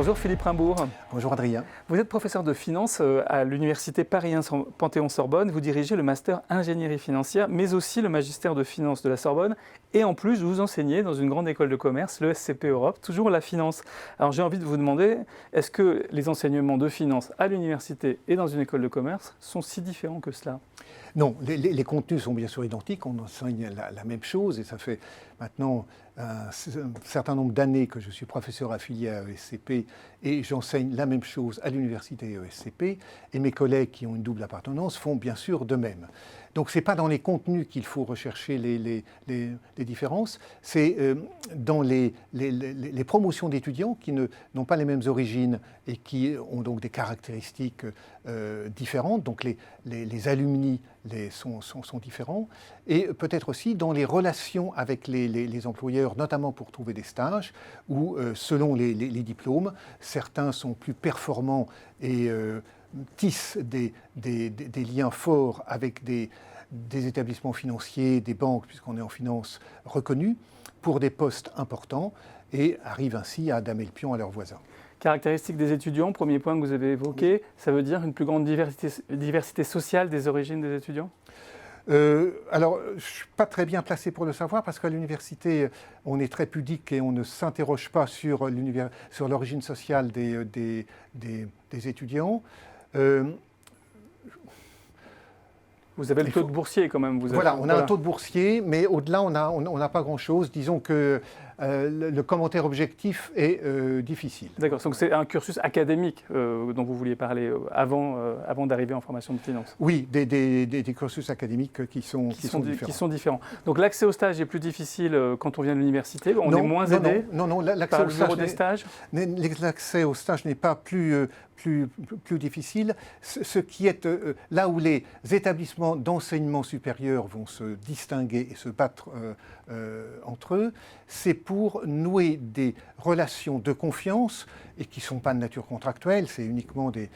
Bonjour Philippe Rimbourg. Bonjour Adrien. Vous êtes professeur de finance à l'université Paris 1 Panthéon-Sorbonne. Vous dirigez le master ingénierie financière, mais aussi le magistère de finance de la Sorbonne. Et en plus, vous enseignez dans une grande école de commerce, le SCP Europe, toujours la finance. Alors j'ai envie de vous demander, est-ce que les enseignements de finance à l'université et dans une école de commerce sont si différents que cela ? Non, les contenus sont bien sûr identiques, on enseigne la même chose et ça fait maintenant un certain nombre d'années que je suis professeur affilié à ESCP et j'enseigne la même chose à l'université ESCP et mes collègues qui ont une double appartenance font bien sûr de même. Donc ce n'est pas dans les contenus qu'il faut rechercher les différences, c'est dans les promotions d'étudiants qui n'ont pas les mêmes origines et qui ont donc des caractéristiques différentes. Donc les alumni sont différents. Et peut-être aussi dans les relations avec les employeurs, notamment pour trouver des stages, où selon les diplômes, certains sont plus performants et tissent des liens forts avec des établissements financiers, des banques, puisqu'on est en finance, reconnus, pour des postes importants, et arrivent ainsi à damer le pion à leurs voisins. Caractéristiques des étudiants, premier point que vous avez évoqué, ça veut dire une plus grande diversité sociale des origines des étudiants ? Alors, je ne suis pas très bien placé pour le savoir parce qu'à l'université, on est très pudique et on ne s'interroge pas sur l'origine sociale des étudiants. Vous avez le taux de boursiers quand même. Voilà, on a un taux de boursiers, mais au-delà, on n'a pas grand-chose. Disons que le commentaire objectif est difficile. D'accord, donc c'est un cursus académique dont vous vouliez parler avant d'arriver en formation de finance. Oui, des cursus académiques qui sont différents. Donc l'accès au stage est plus difficile quand on vient de l'université, on est moins aidé l'accès par le bureau des stages. L'accès au stage n'est pas plus difficile. Ce qui est là où les établissements d'enseignement supérieur vont se distinguer et se battre entre eux, c'est pour nouer des relations de confiance et qui ne sont pas de nature contractuelle, c'est uniquement des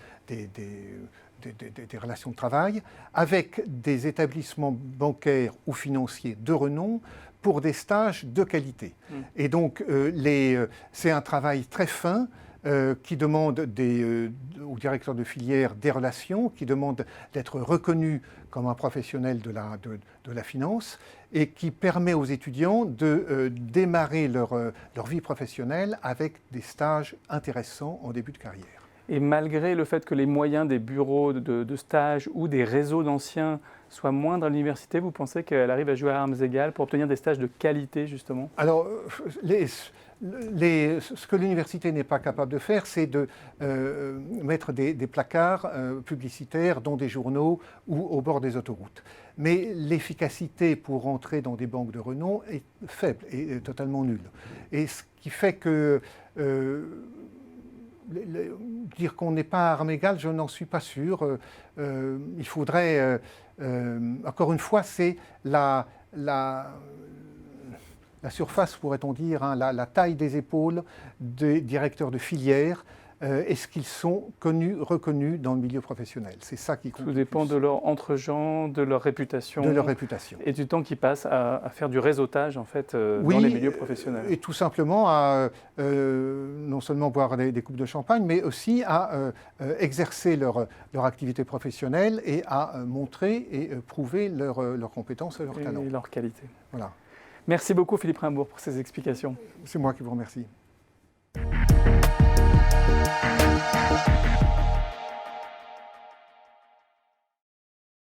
relations de travail, avec des établissements bancaires ou financiers de renom pour des stages de qualité. Et donc, c'est un travail très fin qui demande aux directeurs de filière des relations, qui demande d'être reconnu comme un professionnel de la finance et qui permet aux étudiants de démarrer leur vie professionnelle avec des stages intéressants en début de carrière. Et malgré le fait que les moyens des bureaux de stage ou des réseaux d'anciens soient moindres à l'université, vous pensez qu'elle arrive à jouer à armes égales pour obtenir des stages de qualité, justement ? Alors, ce que l'université n'est pas capable de faire, c'est de mettre des placards publicitaires dans des journaux ou au bord des autoroutes. Mais l'efficacité pour entrer dans des banques de renom est faible et totalement nulle. Et ce qui fait que dire qu'on n'est pas à armes égales, je n'en suis pas sûr. Il faudrait, encore une fois, c'est la surface, pourrait-on dire, la taille des épaules des directeurs de filière. Est-ce qu'ils sont reconnus dans le milieu professionnel? C'est ça qui compte. Tout dépend de leur entre-gens, de leur réputation. De leur réputation. Et du temps qu'ils passent à faire du réseautage, en fait, dans les milieux professionnels. Et tout simplement à non seulement boire des coupes de champagne, mais aussi à exercer leur activité professionnelle et à montrer et prouver leurs compétences et leurs talents. Et leur qualité. Voilà. Merci beaucoup Philippe Rimbourg pour ces explications. C'est moi qui vous remercie.